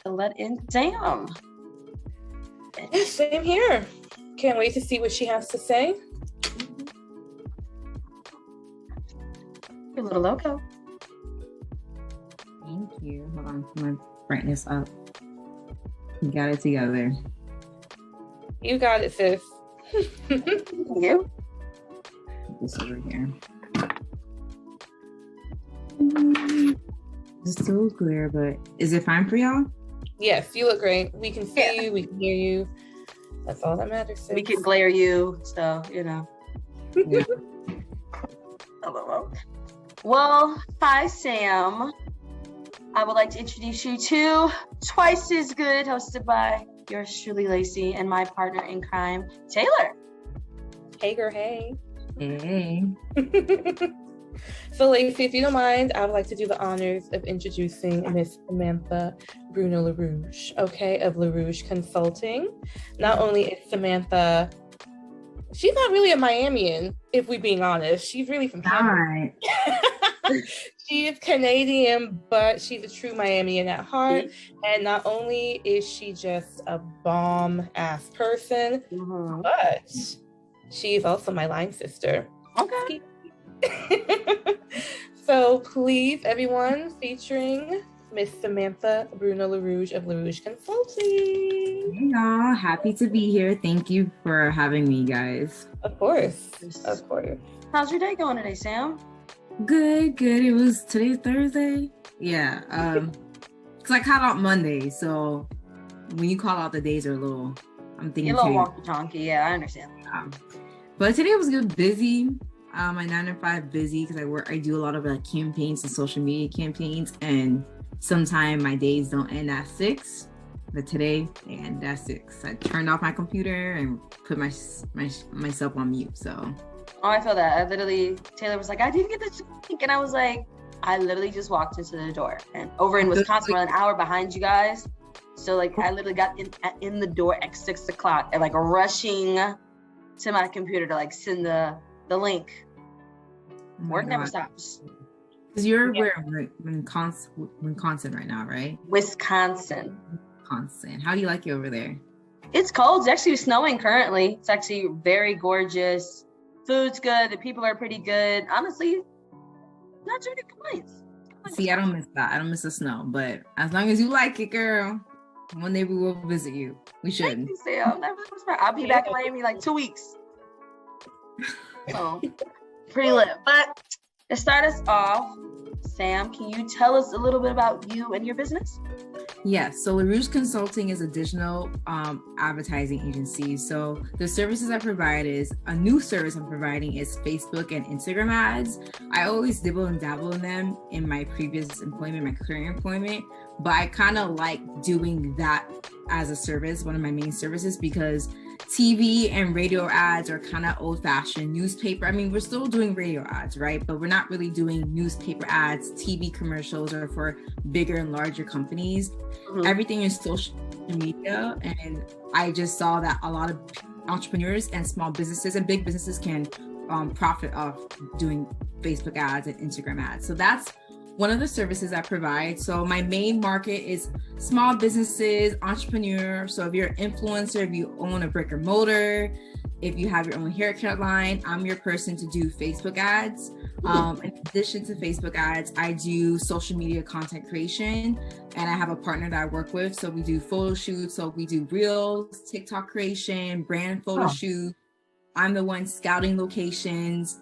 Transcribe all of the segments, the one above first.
to let in Sam. Same here. Can't wait to see what she has to say. Your little logo. Thank you. Hold on, put my brightness up. You got it together. You got it, sis. Thank you. This over here. It's so clear, but is it fine for y'all? Yes, you look great. We can see you. We can hear you. That's all that matters, sis. We can glare you, so Yeah. Well, hi, Sam. I would like to introduce you to Twice As Good, hosted by yours truly, Lacey, and my partner in crime, Taylor. Hey, girl, hey. Hey. So, Lacey, if you don't mind, I would like to do the honors of introducing Miss Samantha Bruno Lerouge, okay, of Lerouge Consulting. Not only is Samantha, she's not really a Miamian, if we're being honest. She's really from Canada. She is Canadian, but she's a true Miamian at heart. And not only is she just a bomb-ass person, but she's also my line sister. Okay. So please, everyone, featuring Miss Samantha Bruno Lerouge of Lerouge Consulting. Hey y'all, happy to be here. Thank you for having me, guys. Of course. Of course. How's your day going today, Sam? Good. Today's Thursday. Yeah. Cause I called out Monday, so when you call out the days are a little, I'm thinking You're a little wonky tonky, yeah, I understand. But today was good, busy. My 9 to 5 busy because I do a lot of campaigns and social media campaigns, and sometimes my days don't end at 6, but today they end at 6. I turned off my computer and put myself on mute. So. Oh, I feel that. Taylor was like, I didn't get the link, and I was like, I literally just walked into the door, and over in Wisconsin, we're an hour behind you guys. So I literally got in the door at 6 o'clock and rushing to my computer to send the link. Work never stops. Because you're where? Wisconsin right now, right? Wisconsin. How do you like it over there? It's cold. It's actually snowing currently. It's actually very gorgeous. Food's good. The people are pretty good. Honestly, not too many complaints. See, I don't miss that. I don't miss the snow. But as long as you like it, girl, one day we will visit you. We should. Thank you, Sam. I'll be back in Miami 2 weeks. So, pretty lit. But to start us off, Sam, can you tell us a little bit about you and your business? Yes. So Lerouge Consulting is a digital advertising agency. So the services I provide is a new service I'm providing is Facebook and Instagram ads. I always dibble and dabble in them in my previous employment, my current employment, but I kind of like doing that as a service, one of my main services, because TV and radio ads are kind of old-fashioned. Newspaper, I mean, we're still doing radio ads, right? But we're not really doing newspaper ads. TV commercials are for bigger and larger companies. Everything is social media, and I just saw that a lot of entrepreneurs and small businesses and big businesses can profit off doing Facebook ads and Instagram ads. So that's one of the services I provide. So my main market is small businesses, entrepreneurs. So if you're an influencer, if you own a brick and mortar, if you have your own haircut line, I'm your person to do Facebook ads. In addition to Facebook ads, I do social media content creation, and I have a partner that I work with. So we do photo shoots. So we do reels, TikTok creation, brand photo shoots. I'm the one scouting locations,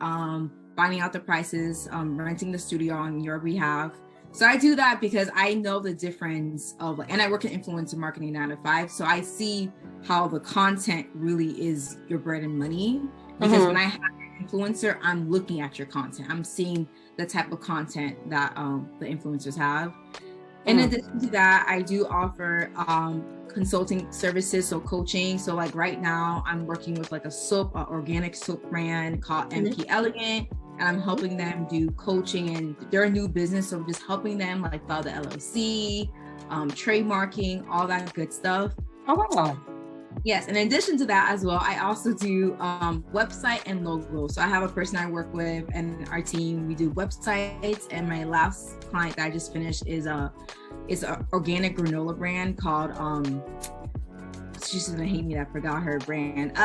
finding out the prices, renting the studio on your behalf. So I do that because I know the difference of, and I work in influencer marketing 9 to 5. So I see how the content really is your bread and money. Because when I have an influencer, I'm looking at your content. I'm seeing the type of content that the influencers have. In addition to that, I do offer consulting services, so coaching. So right now I'm working with a soap, organic soap brand called MP Elegant. And I'm helping them do coaching, and they're a new business. So just helping them file the LLC, trademarking, all that good stuff. Oh, wow. Yes. In addition to that as well, I also do website and logo. So I have a person I work with and our team, we do websites. And my last client that I just finished is It's an organic granola brand called she's gonna hate me that I forgot her brand.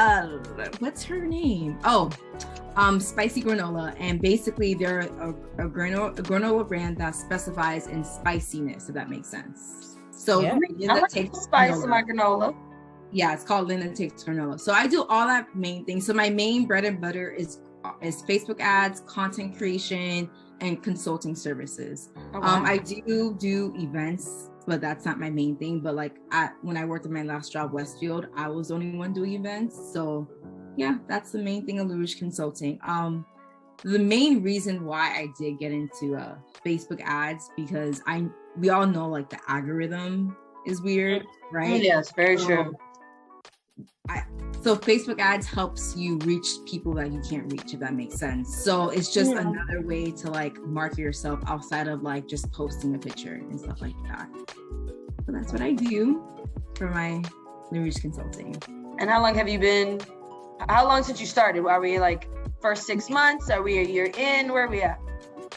What's her name? Spicy granola. And basically they're a granola brand that specifies in spiciness, if that makes sense. So I like spice in my granola. Yeah, it's called Linda Takes Granola. So I do all that main thing. So my main bread and butter is Facebook ads, content creation, and consulting services. Oh, wow. I do events, but that's not my main thing. But like when I worked at my last job, Westfield, I was the only one doing events. So yeah, that's the main thing of Lerouge Consulting. The main reason why I did get into Facebook ads, because we all know like the algorithm is weird, right? Yes, very true. So Facebook ads helps you reach people that you can't reach, if that makes sense. So it's just another way to like market yourself outside of like just posting a picture and stuff like that. So that's what I do for my Lerouge Consulting. And how long since you started? Are we like first 6 months? Are we a year in? Where are we at?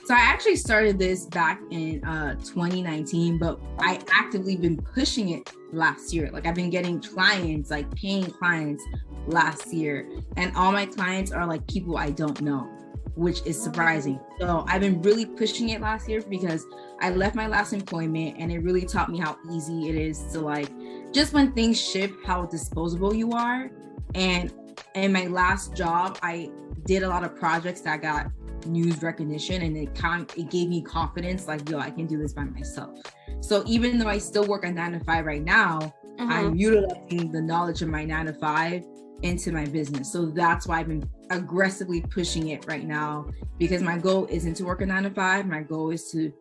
So I actually started this back in 2019, but I actively been pushing it last year. Like I've been getting clients, like paying clients last year. And all my clients are like people I don't know, which is surprising. So I've been really pushing it last year because I left my last employment and it really taught me how easy it is to like, just when things shift, how disposable you are. And in my last job, I did a lot of projects that got news recognition, and it gave me confidence, like, yo, I can do this by myself. So even though I still work a 9 to 5 right now, I'm utilizing the knowledge of my 9 to 5 into my business. So that's why I've been aggressively pushing it right now, because my goal isn't to work a 9 to 5. My goal is to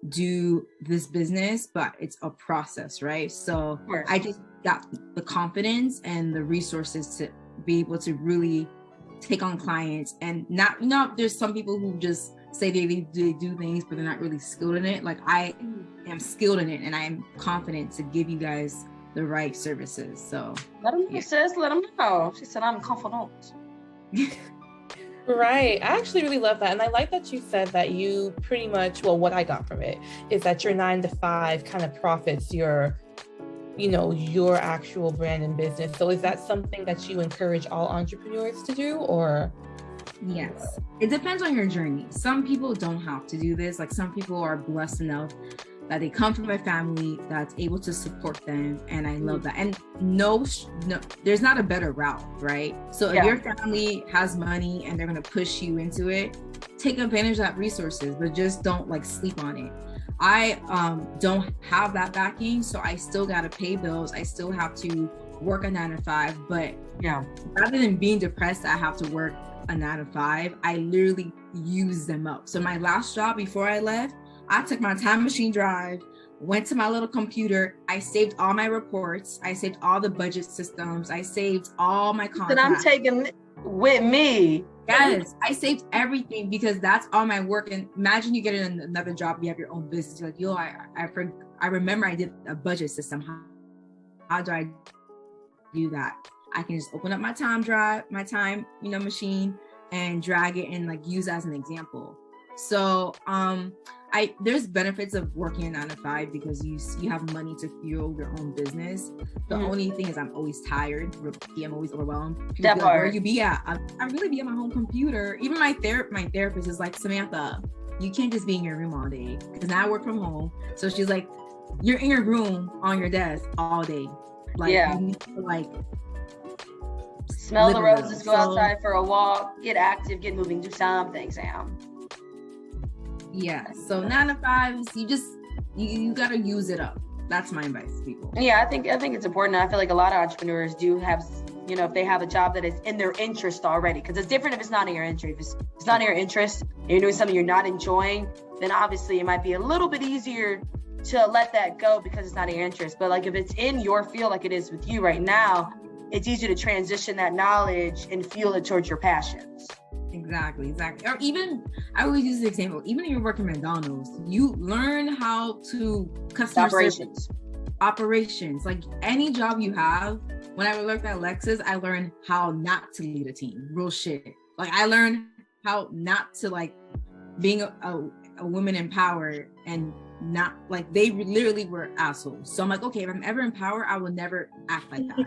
do this business, but it's a process, right? So I just got the confidence and the resources to be able to really take on clients, and not there's some people who just say they do things but they're not really skilled in it. Like I am skilled in it and I am confident to give you guys the right services. So let them know, sis, let them know. She said I'm confident. Right. I actually really love that. And I like that you said that you pretty much, well, what I got from it is that your 9 to 5 kind of profits your actual brand and business. So is that something that you encourage all entrepreneurs to do, or? Yes, it depends on your journey. Some people don't have to do this. Like some people are blessed enough that they come from a family that's able to support them. And I love that. And no, there's not a better route, right? So if your family has money and they're going to push you into it, take advantage of that resources, but just don't like sleep on it. I don't have that backing, so I still got to pay bills. I still have to work a 9 to 5, but rather than being depressed that I have to work a 9 to 5, I literally use them up. So my last job before I left, I took my time machine drive, went to my little computer, I saved all my reports, I saved all the budget systems, I saved all my contacts. And I'm taking with me. Yes, I saved everything because that's all my work. And imagine you get in another job, you have your own business. You're like, yo, I remember I did a budget system. How do I do that? I can just open up my time machine and drag it and like use as an example. So there's benefits of working a 9 to 5 because you have money to fuel your own business. The only thing is I'm always tired. I'm always overwhelmed. That part. Where you be at? I really be at my home computer. Even my therapist is like, Samantha, you can't just be in your room all day, because now I work from home. So she's like, you're in your room on your desk all day. Like you need to like smell the roses, go outside for a walk, get active, get moving, do something, Sam. Yeah, so 9 to 5, you gotta use it up. That's my advice to people. Yeah, I think it's important. I feel like a lot of entrepreneurs do have, if they have a job that is in their interest already, because it's different if it's not in your interest. If it's not in your interest and you're doing something you're not enjoying, then obviously it might be a little bit easier to let that go because it's not in your interest. But like if it's in your field, like it is with you right now, it's easy to transition that knowledge and fuel it towards your passions. Exactly. Or even, I always use the example, even if you're working at McDonald's, you learn how to customer operations. Like any job you have. When I worked at Lexus, I learned how not to lead a team. Real shit. Like I learned how not to, like, being a woman in power and not like they literally were assholes. So I'm like, okay, if I'm ever in power, I will never act like that.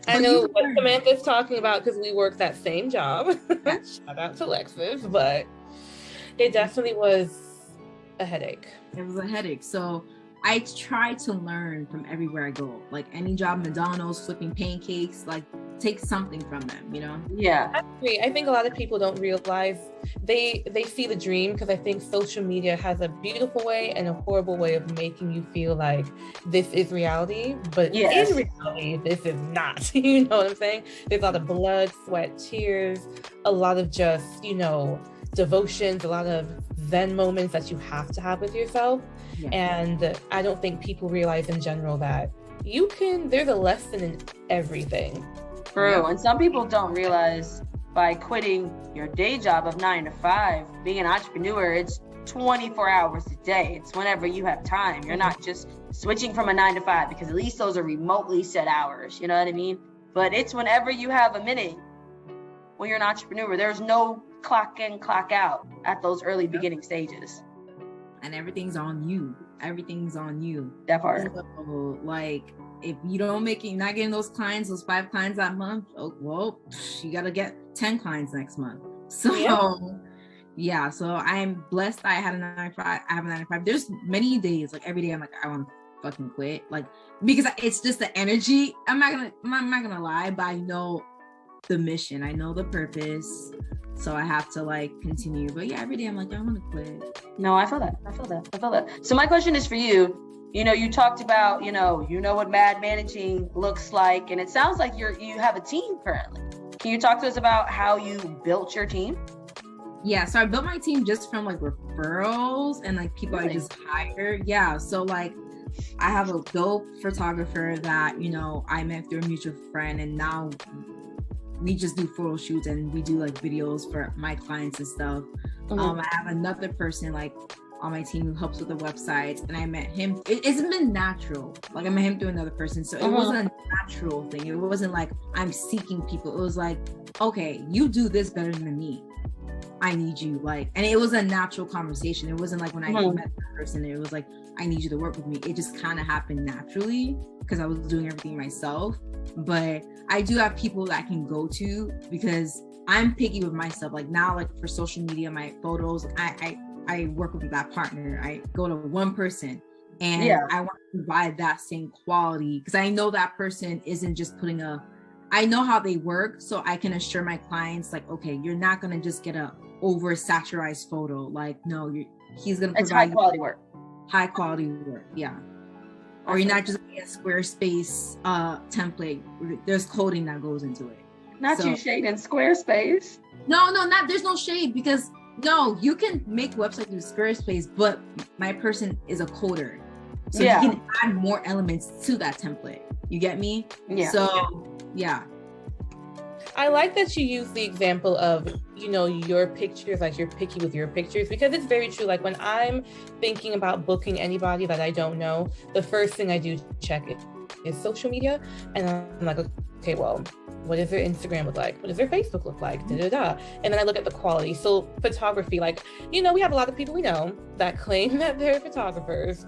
I know what Samantha's talking about because we worked that same job. Shout out to Lexus, but it definitely was a headache. It was a headache. So I try to learn from everywhere I go. Like any job, McDonald's, flipping pancakes, like take something from them, you know? Yeah. I agree. I think a lot of people don't realize they see the dream, because I think social media has a beautiful way and a horrible way of making you feel like this is reality, but in reality, this is not. You know what I'm saying? There's a lot of blood, sweat, tears, a lot of just, you know, devotions, a lot of Zen moments that you have to have with yourself. Yeah. And I don't think people realize in general that there's a lesson in everything. True. Yeah. And some people don't realize by quitting your day job of 9 to 5, being an entrepreneur, it's 24 hours a day. It's whenever you have time. You're not just switching from a 9 to 5, because at least those are remotely set hours. You know what I mean? But it's whenever you have a minute. When you're an entrepreneur, there's no clock in, clock out at those early beginning stages. And everything's on you. Everything's on you. That part. So, like, if you don't make it, you're not getting those clients, those 5 clients that month, oh, well, you got to get 10 clients next month. So, yeah. So I'm blessed. I had a 9 to 5. I have a 9 to 5. There's many days, like every day, I'm like, I want to fucking quit. Like, because it's just the energy. I'm not going to lie, but I know the mission. I know the purpose. So I have to like continue. But yeah, every day I'm like, I want to quit. No, I feel that. So my question is for you. You know, you talked about, you know what mad managing looks like, and it sounds like you have a team currently. Can you talk to us about how you built your team? Yeah, so I built my team just from like referrals and like people I just hired. Yeah, so like I have a dope photographer that, you know, I met through a mutual friend, and now we just do photo shoots and we do like videos for my clients and stuff. I have another person like on my team who helps with the websites, and I met him. It's been natural. Like I met him through another person. So it wasn't a natural thing. It wasn't like I'm seeking people. It was like, okay, you do this better than me. I need you. Like, and it was a natural conversation. It wasn't like when I met that person, it was like, I need you to work with me. It just kind of happened naturally because I was doing everything myself. But I do have people that I can go to because I'm picky with myself. Like now, like for social media, my photos, I work with that partner. I go to one person, and I want to provide that same quality because I know that person isn't just putting I know how they work, so I can assure my clients like, okay, you're not going to just get a oversaturized photo. Like, no, he's going to provide high quality work. High quality work. Yeah. Or you're not just getting a Squarespace template. There's coding that goes into it. Not you shading Squarespace. No, there's no shade because no, you can make websites with Squarespace, but my person is a coder. So you can add more elements to that template. You get me? Yeah. So, yeah. I like that you use the example of, you know, your pictures, like you're picky with your pictures, because it's very true. Like when I'm thinking about booking anybody that I don't know, the first thing I do check is social media. And I'm like, okay, well, what does their Instagram look like? What does their Facebook look like? And then I look at the quality. So photography, like, you know, we have a lot of people we know that claim that they're photographers.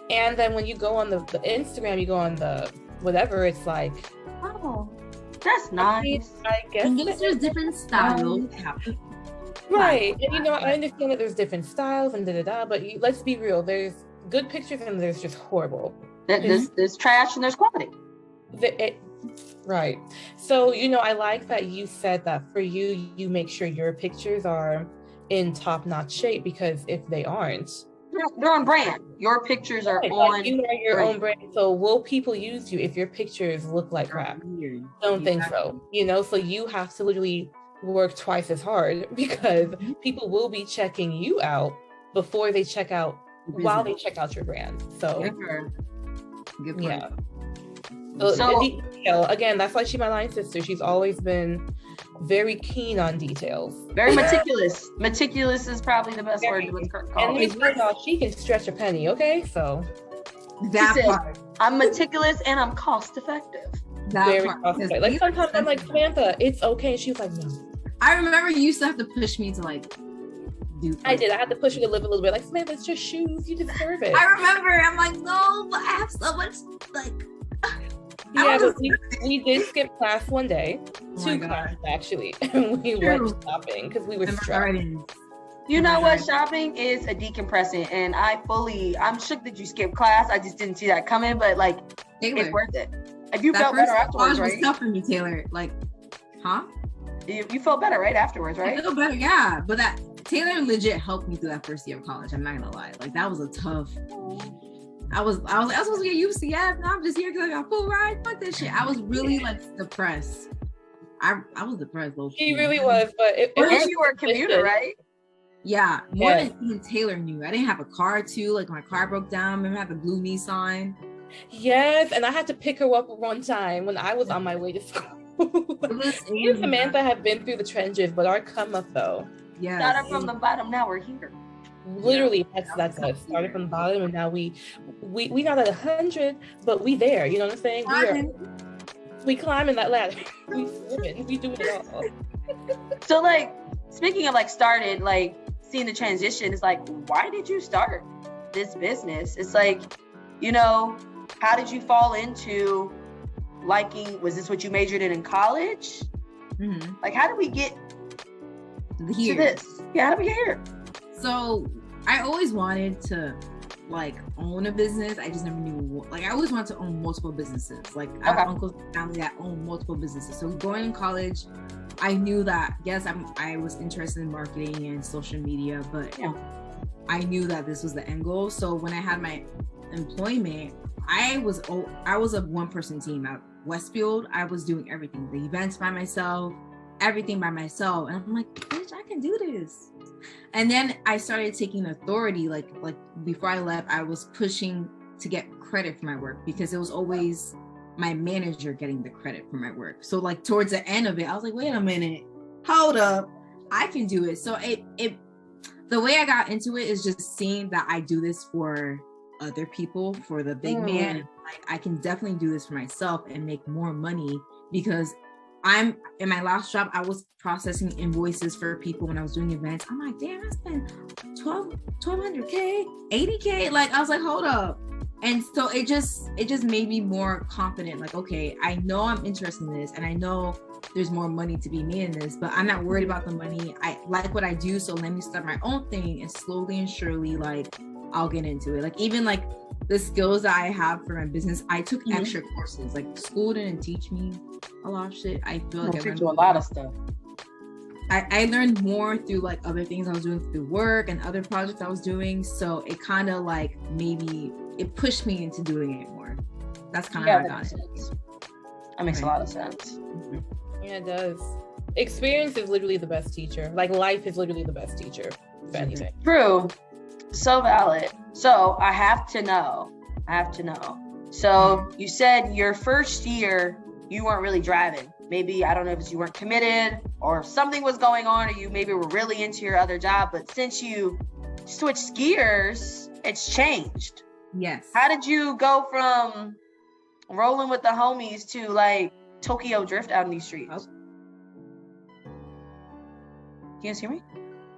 And then when you go on the Instagram, you go on the whatever, it's like, oh, that's nice. I guess there's different styles. Right. And you know, I understand that there's different styles and but let's be real. There's good pictures and there's just horrible. There's trash and there's quality. Right. So, you know, I like that you said that for you, you make sure your pictures are in top-notch shape, because if they aren't, they're on brand. Your pictures are on. Like you are your own brand. So will people use you if your pictures look like crap? Don't think so. You know, so you have to literally work twice as hard, because people will be checking you out before they check out while they check out your brand. So good point. Yeah. So detail, again, that's why she's my line sister. She's always been very keen on details. Very meticulous. Meticulous is probably the best word to call it. And she can stretch a penny, okay? So that part. I'm meticulous and I'm cost effective. Very cost effective. Like sometimes I'm like, Samantha, it's okay. She's like, no. I remember you used to have to push me to like do. I did. I had to push you to live a little bit. Like, Samantha, it's just shoes. You deserve it. I remember. I'm like, no, but I have so much like. Yeah, but we did skip class one day. Oh 2 classes actually. And we went shopping because we were stressed. You know what? Shopping is a decompressant, and I'm shook that you skipped class. I just didn't see that coming, but like, Taylor, it's worth it. If you felt better afterwards, right? Was tough for me, Taylor. Like, huh? You felt better, right? Afterwards, right? I feel better, yeah. But that Taylor legit helped me through that first year of college. I'm not gonna lie. Like, that was a tough. I was like, I was supposed to get UCF. Now I'm just here because I got a full ride. Fuck this shit. I was really like depressed. I was depressed, though. He really was, but you were a commuter, right? Yeah, more than even Taylor knew. I didn't have a car too. Like, my car broke down. Remember, I had the blue Nissan. Yes, and I had to pick her up one time when I was on my way to school. Me and Samantha have been through the trenches, but our come up though. Yeah. Started from the bottom, now we're here. Literally, that's us. Started from the bottom, and now we not at 100, but we there. You know what I'm saying? We climbing that ladder. We swimming. We doing it all. So, like, speaking of like started, like seeing the transition, it's like, why did you start this business? It's like, you know, how did you fall into liking? Was this what you majored in college? Mm-hmm. Like, how did we get here? To this? Yeah, how did we get here? So I always wanted to like own a business. I just never knew what. Like, I always wanted to own multiple businesses. Like, I have uncles and family that own multiple businesses. So going in college, I knew that yes, I was interested in marketing and social media, but I knew that this was the end goal. So when I had my employment, I was a one-person team at Westfield. I was doing everything, the events by myself, everything by myself, and I'm like, bitch, I can do this. And then I started taking authority. Like before I left, I was pushing to get credit for my work because it was always my manager getting the credit for my work. So like towards the end of it, I was like, wait a minute, hold up, I can do it. So it the way I got into it is just seeing that I do this for other people, for the big man. And like, I can definitely do this for myself and make more money because I'm in my last job, I was processing invoices for people when I was doing events. I'm like, damn, I spent $1,200K, $80K. Like, I was like, hold up. And so it just made me more confident. Like, okay, I know I'm interested in this and I know there's more money to be made in this, but I'm not worried about the money. I like what I do. So let me start my own thing, and slowly and surely, like, I'll get into it. Like, even like the skills that I have for my business, I took extra courses. Like, school didn't teach me a lot of shit. I feel like I learned a lot of stuff. I learned more through like other things I was doing through work and other projects I was doing. So it kind of like maybe it pushed me into doing it more. That's kind of how I got it. That makes a lot of sense. Yeah, it does. Experience is literally the best teacher. Like, life is literally the best teacher for anything. True. So valid. So I have to know. So you said your first year, you weren't really driving. Maybe, I don't know if you weren't committed or something was going on, or you maybe were really into your other job. But since you switched gears, it's changed. Yes. How did you go from rolling with the homies to like Tokyo Drift out in these streets? Oh. You guys hear me?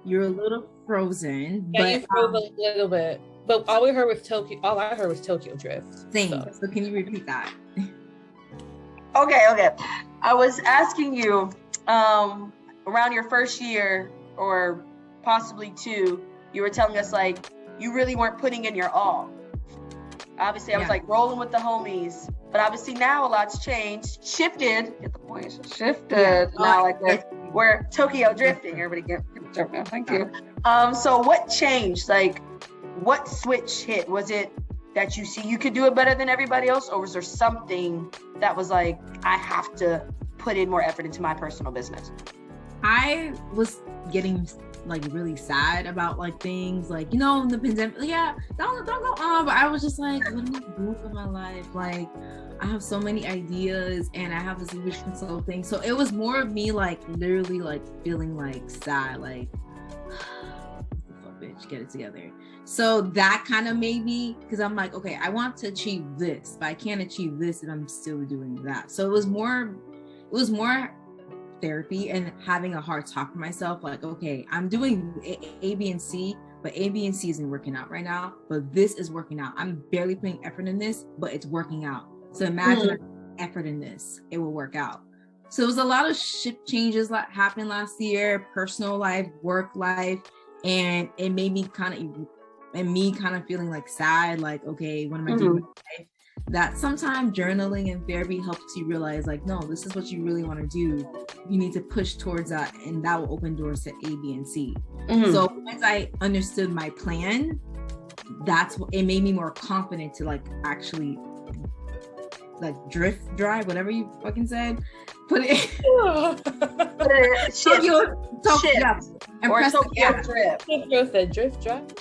You're a little frozen. Yeah, but, you froze a little bit. But all I heard was Tokyo Drift. Same. So can you repeat that? Okay. I was asking you, around your first year or possibly 2, you were telling us like you really weren't putting in your all. Obviously, I was like rolling with the homies, but obviously now a lot's changed, shifted. Get the point? Shifted. Yeah. Now like we're Tokyo drifting. Everybody get jumping. Thank you. So what changed? Like, what switch hit? Was it that you see you could do it better than everybody else, or was there something that was like, I have to put in more effort into my personal business? I was getting like really sad about like things like, you know, the pandemic. Yeah, don't go on. But I was just like, what am I doing for my life? Like, I have so many ideas and I have this Lerouge consulting. So it was more of me like literally like feeling like sad, like, bitch, get it together. So that kind of made me, because I'm like, okay, I want to achieve this, but I can't achieve this if I'm still doing that. So it was more therapy and having a hard talk with myself, like, okay, I'm doing A, B, and C, but A, B, and C isn't working out right now, but this is working out. I'm barely putting effort in this, but it's working out. So imagine effort in this, it will work out. So it was a lot of shift changes that happened last year, personal life, work life, and it made me kind of feeling like sad, like, okay, what am I doing with my life? That sometimes journaling and therapy helps you realize, like, no, this is what you really want to do. You need to push towards that, and that will open doors to A, B, and C. So once I understood my plan, that's what it made me more confident to like actually like drift drive, whatever you fucking said. Put it shift, and or press the gas. Tokyo said drift drive.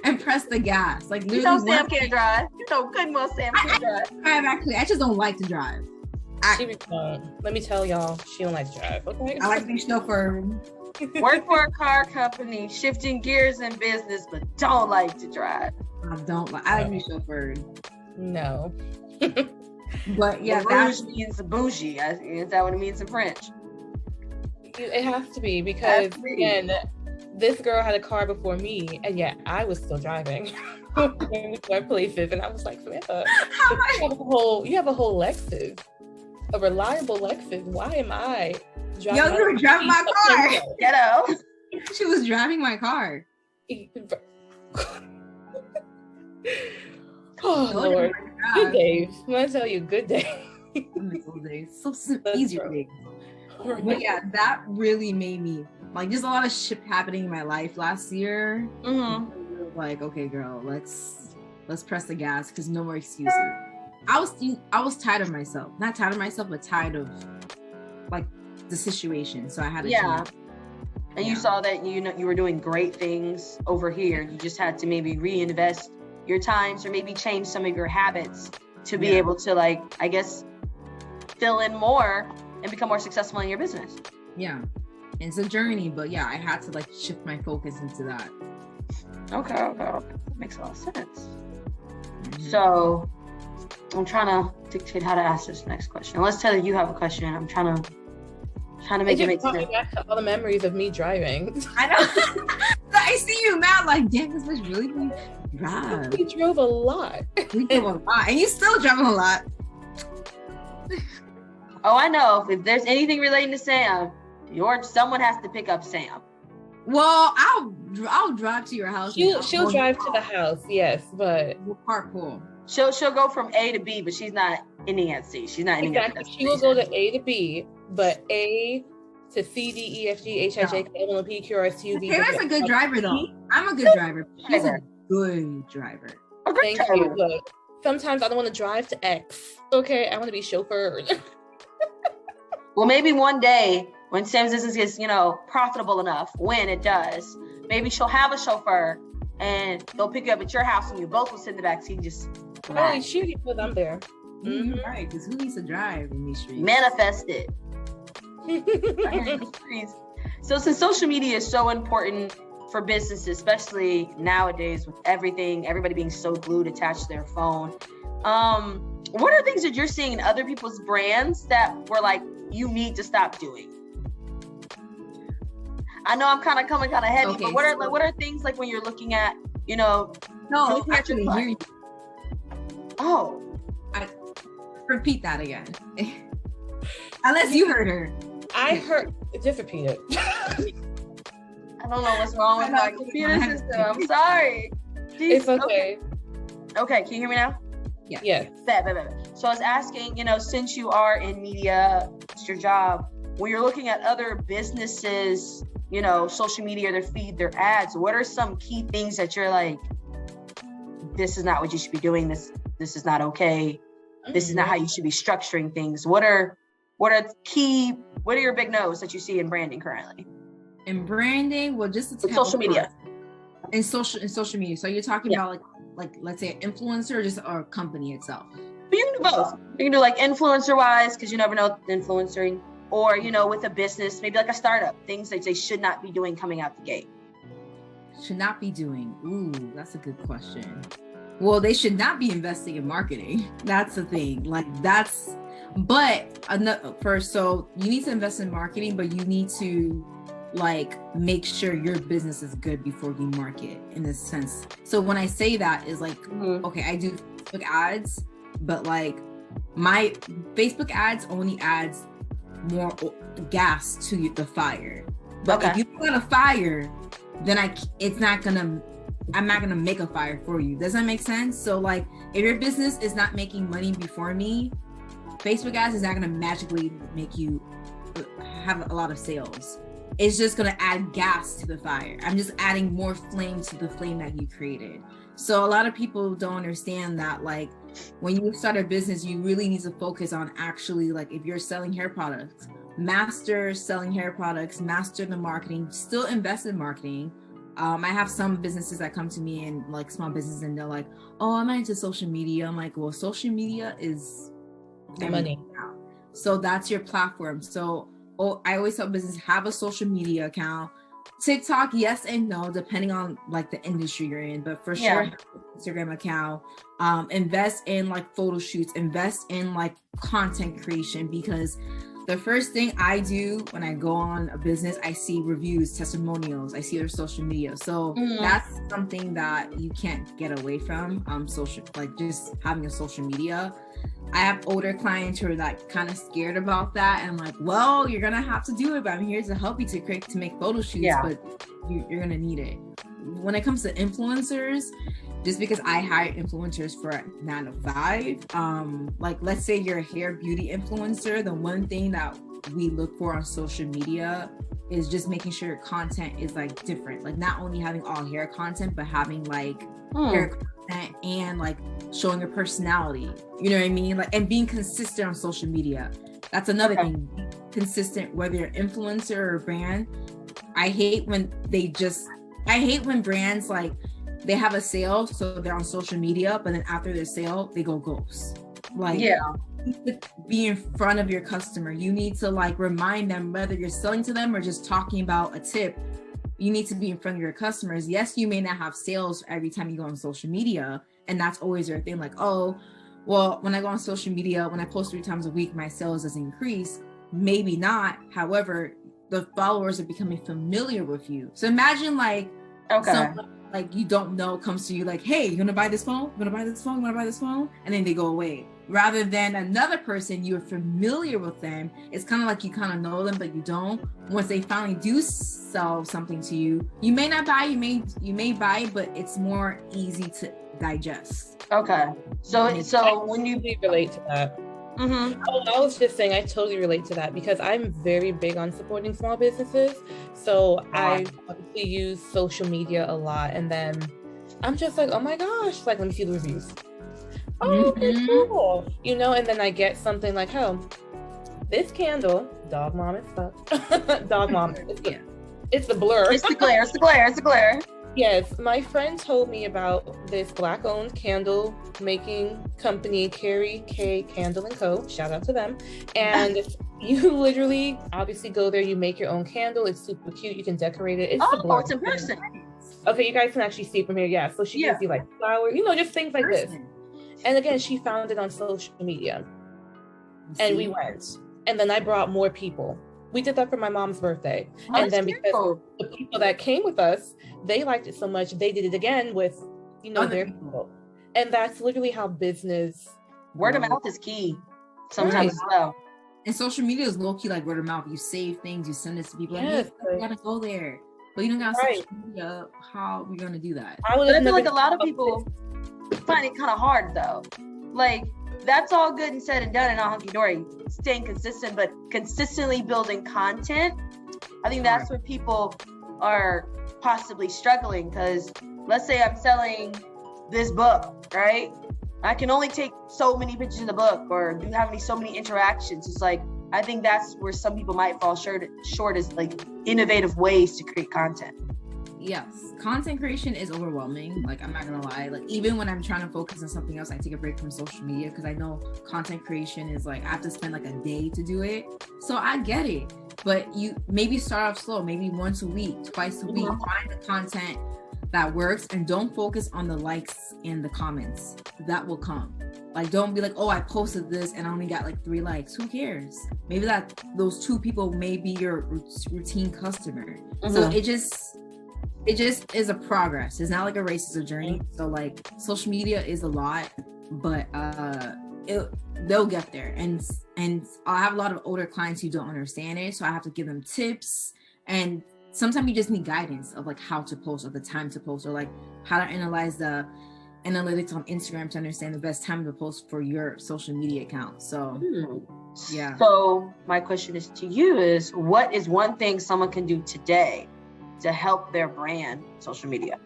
And press the gas. Like, you know Sam can't drive. You know good well Sam can't drive. Actually, I just don't like to drive. Let me tell y'all, she don't like to drive. Okay. I like to be chauffeur. Work for a car company, shifting gears in business, but don't like to drive. I like to be chauffeured. No. But yeah, Lerouge means bougie. Is that what it means in French? It has to be, because again, this girl had a car before me, and yet I was still driving when we went places, and I was like, Samantha, you have a whole Lexus, a reliable Lexus. Why am I driving? Yo, you were driving my car. Ghetto. She was driving my car. Oh Lord, good days. I'm gonna tell you, good days. So easy days. But yeah, that really made me like, there's a lot of shit happening in my life last year. Like, okay, girl, let's press the gas, because no more excuses. I was tired of myself, not tired of myself, but tired of like the situation. So I had to change. And you saw that you were doing great things over here. You just had to maybe reinvest your times, or maybe change some of your habits to be able to, like, I guess, fill in more and become more successful in your business. Yeah. It's a journey, but yeah, I had to like shift my focus into that. Okay. Makes a lot of sense. So I'm trying to dictate how to ask this next question. Unless Taylor, you have a question. I'm trying to make it make sense. Back to all the memories of me driving. I know. I see you now, like, damn, this bitch really can drive. We drove a lot. And you still driving a lot. Oh, I know. If there's anything relating to Sam, someone has to pick up Sam. Well, I'll drive to your house. She'll drive to the house, yes, but we'll carpool. She'll go from A to B, but she's not ending at C. She's not ending exactly. at C. She will go to A to B, but A to C, D, E, F, G, H, I, J, K, L, M, N, P, Q, R, S, T, U, V. Taylor's a good driver, though. I'm a good driver. She's a good driver. Thank you. Look, sometimes I don't want to drive to X. Okay, I want to be chauffeured. Well, maybe one day when Sam's business gets, profitable enough, when it does, maybe she'll have a chauffeur and they'll pick you up at your house and you both will sit in the back seat and just holy shoot, because I'm there. Right, because who needs to drive in these streets? Manifest it. So since social media is so important for businesses, especially nowadays with everybody being so glued attached to their phone, what are things that you're seeing in other people's brands that were like, you need to stop doing? I know I'm kind of coming heavy, but what are things like when you're looking at, No, actually, hear you. Oh. Repeat that again. Unless you heard her. I heard, just repeat it. I don't know what's wrong with my computer system. I'm sorry. Jeez. It's okay. Okay, can you hear me now? Yeah. Yes. So I was asking, since you are in media, it's your job, when you're looking at other businesses, social media, their feed, their ads, what are some key things that you're like, this is not what you should be doing, this is not okay, this is not how you should be structuring things? What are your big no's that you see in branding currently? In branding, well, just to social media. In social media. So you're talking about like let's say an influencer or just our company itself? But you can do both. You can do like influencer wise, because you never know influencing, or with a business, maybe like a startup, things that they should not be doing coming out the gate. Should not be doing. Ooh, that's a good question. Well, they should not be investing in marketing. That's the thing. So you need to invest in marketing, but you need to like make sure your business is good before you market in this sense. So when I say that is like, okay, I do Facebook ads, but like my Facebook ads only adds more gas to the fire. But if you put a fire, then I'm not gonna make a fire for you. Does that make sense? So like if your business is not making money before me, Facebook ads is not gonna magically make you have a lot of sales. It's just gonna add gas to the fire. I'm just adding more flame to the flame that you created. So a lot of people don't understand that like when you start a business, you really need to focus on actually like if you're selling hair products, master selling hair products, master the marketing, still invest in marketing. I have some businesses that come to me and like small businesses and they're like, oh, I'm not into social media. I'm like, well, social media is money. So that's your platform. So I always tell business, have a social media account. TikTok, yes and no, depending on like the industry you're in, but for sure, have an Instagram account. Invest in like photo shoots, invest in like content creation, because the first thing I do when I go on a business, I see reviews, testimonials, I see their social media. So that's something that you can't get away from. Social, like just having a social media. I have older clients who are like kind of scared about that. And I'm like, well, you're going to have to do it, but I'm here to help you to make photo shoots, but you're going to need it. When it comes to influencers, just because I hire influencers for 9 to 5, like let's say you're a hair beauty influencer, the one thing that we look for on social media is just making sure your content is like different, like not only having all hair content, but having like hair content and like showing your personality, you know what I mean? Like, and being consistent on social media. That's another thing. Be consistent, whether you're an influencer or a brand. I hate when brands like they have a sale, so they're on social media, but then after their sale, they go ghost. Like, you need to be in front of your customer. You need to like remind them, whether you're selling to them or just talking about a tip, you need to be in front of your customers. Yes, you may not have sales every time you go on social media, and that's always your thing. Like, oh, well, when I go on social media, when I post 3 times a week, my sales doesn't increase. Maybe not. However, the followers are becoming familiar with you. So imagine like someone like you don't know comes to you like, hey, you want to buy this phone? You want to buy this phone? You want to buy this phone? And then they go away. Rather than another person, you're familiar with them. It's kind of like you kind of know them, but you don't. Once they finally do sell something to you, you may not buy, you may buy, but it's more easy to digest. Okay. So when you relate to that. Oh, I was just saying I totally relate to that because I'm very big on supporting small businesses. So I obviously use social media a lot, and then I'm just like, oh my gosh, like let me see the reviews. Oh, okay, cool. You know, and then I get something like, oh, this candle, dog mom is fuck. Dog mom. It's the blur. It's the glare. Yes, my friend told me about this Black-owned candle making company, Carrie K Candle & Co. Shout out to them. And you literally, obviously, go there. You make your own candle. It's super cute. You can decorate it. It's in person. Okay, you guys can actually see from here. Yeah, so she gives you like flowers, you know, just things like this. And again, she found it on social media. And we went. And then I brought more people. We did that for my mom's birthday. And then because the people that came with us, they liked it so much, they did it again with, you know, their people. And that's literally how business... Word of mouth is key sometimes as well. And social media is low-key like word of mouth. You save things, you send it to people. Yes, like, hey, you gotta go there. But you don't got social media. How are we gonna do that? I feel like a lot of people find it kind of hard though. Like, that's all good and said and done and all hunky-dory, staying consistent, but consistently building content, I think that's where people are possibly struggling. Because let's say I'm selling this book, right? I can only take so many pictures of the book or do have so many interactions. It's like, I think that's where some people might fall short is like innovative ways to create content. Yes, content creation is overwhelming. Like, I'm not gonna lie. Like, even when I'm trying to focus on something else, I take a break from social media because I know content creation is like, I have to spend like a day to do it. So I get it. But you maybe start off slow, maybe once a week, twice a week, find the content that works, and don't focus on the likes and the comments. That will come. Like, don't be like, oh, I posted this and I only got like 3 likes. Who cares? Maybe that those 2 people may be your routine customer. So it just is a progress. It's not like a race, it's a journey. So like social media is a lot, but they'll get there. And I have a lot of older clients who don't understand it, so I have to give them tips. And sometimes you just need guidance of like how to post, or the time to post, or like how to analyze the analytics on Instagram to understand the best time to post for your social media account. So yeah. So my question is to you is, what is one thing someone can do today to help their brand social media?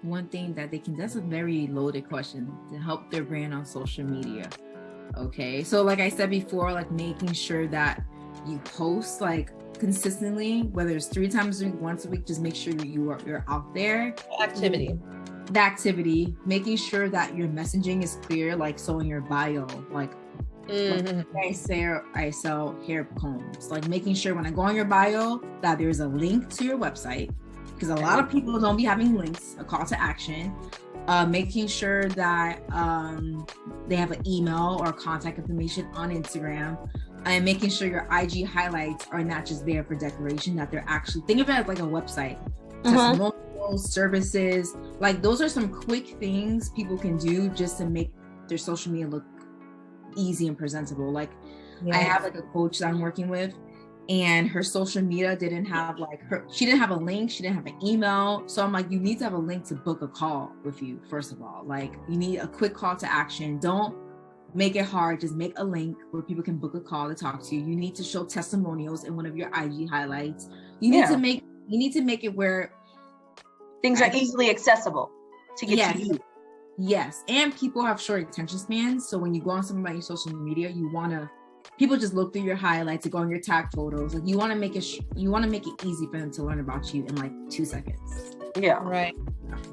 One thing that they can, that's a very loaded question, to help their brand on social media. Okay, so like I said before, like making sure that you post like consistently, whether it's 3 times a week, once a week, just make sure you're out there. The activity, making sure that your messaging is clear, like so in your bio, like I sell hair combs, like making sure when I go on your bio that there's a link to your website, because a lot of people don't be having links, a call to action. Making sure that they have an email or contact information on Instagram, and making sure your IG highlights are not just there for decoration, that they're actually, think of it as like a website. Testimonials, services, like those are some quick things people can do just to make their social media look easy and presentable. Like I have like a coach that I'm working with, and her social media didn't have like she didn't have a link, she didn't have an email. So I'm like, you need to have a link to book a call with you. First of all, like you need a quick call to action. Don't make it hard, just make a link where people can book a call to talk to you. You need to show testimonials in one of your IG highlights. You need to make it where things are easily accessible to get to you. Yes, and people have short attention spans. So when you go on somebody's social media, people just look through your highlights, go on your tag photos. Like you want to make it easy for them to learn about you in like 2 seconds. Yeah, right.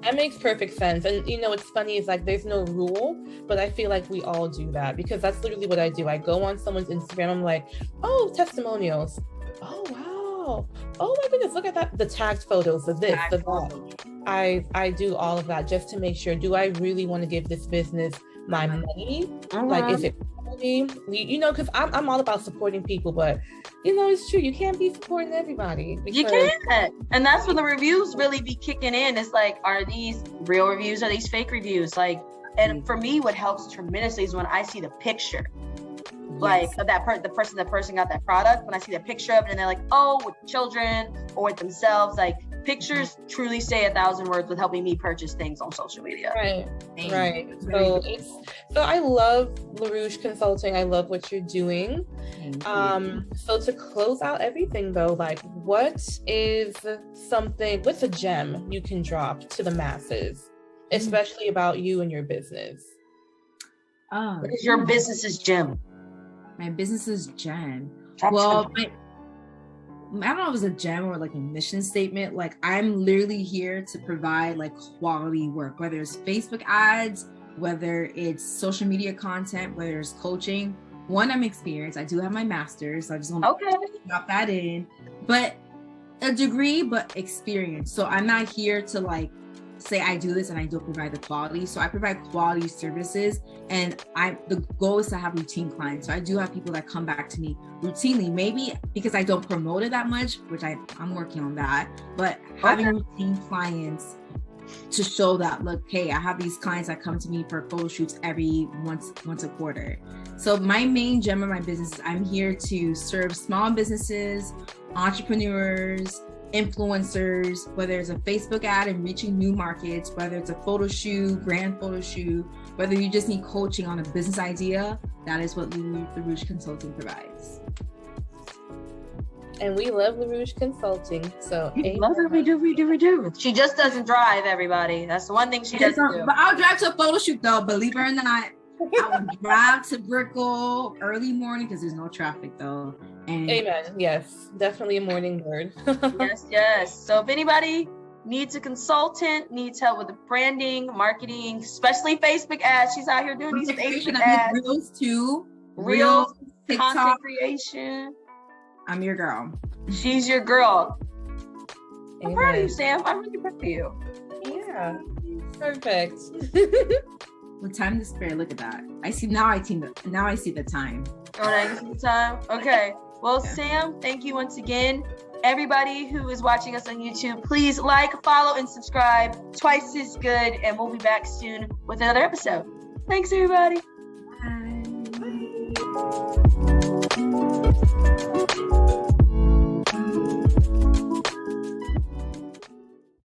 That makes perfect sense. And you know, it's funny, it's like there's no rule, but I feel like we all do that, because that's literally what I do. I go on someone's Instagram, I'm like, oh, testimonials. Oh wow. Oh my goodness, look at that. The tagged photos, the this, the that. I do all of that just to make sure, do I really want to give this business my money? Like, is it quality? You know, because I'm all about supporting people, but you know, it's true, you can't be supporting everybody. You can't. And that's when the reviews really be kicking in. It's like, are these real reviews? Are these fake reviews? Like, and for me, what helps tremendously is when I see the picture. Like of that the person got that product, when I see the picture of it and they're like, oh, with children or with themselves, like pictures truly say 1,000 words with helping me purchase things on social media. Right. So I love Lerouge Consulting. I love what you're doing. So to close out everything though, like what's a gem you can drop to the masses, especially about you and your business? What is your business's gem? My business's gem. Well, I don't know if it's a gem or like a mission statement. Like I'm literally here to provide like quality work, whether it's Facebook ads, whether it's social media content, whether it's coaching. One, I'm experienced. I do have my master's. So I just want to drop that in. But a degree, but experience. So I'm not here to like say I do this and I don't provide the quality. So I provide quality services, and the goal is to have routine clients. So I do have people that come back to me routinely, maybe because I don't promote it that much, which I'm working on that, but having routine clients to show that, look, hey, I have these clients that come to me for photo shoots every once a quarter. So my main gem of my business is I'm here to serve small businesses, entrepreneurs, influencers, whether it's a Facebook ad and reaching new markets, whether it's a photo shoot, brand photo shoot, whether you just need coaching on a business idea. That is what Lerouge Consulting provides. And we love Lerouge Consulting. So we love it. We do. She just doesn't drive, everybody. That's the one thing she doesn't do. But I'll drive to a photo shoot though, believe it or not. I would drive to Brickell early morning because there's no traffic though. And amen. Yes, definitely a morning bird. Yes. So if anybody needs a consultant, needs help with the branding, marketing, especially Facebook ads, she's out here doing these Facebook ads. Reels too. Reels, TikTok, content creation. I'm your girl. She's your girl. I'm proud of you, Sam. I'm really proud of you. Yeah. Perfect. With time to spare, look at that. I see the time. Oh, I see the time. Okay. Well, Yeah. Sam, thank you once again. Everybody who is watching us on YouTube, please like, follow, and subscribe. Twice as good, and we'll be back soon with another episode. Thanks, everybody. Bye.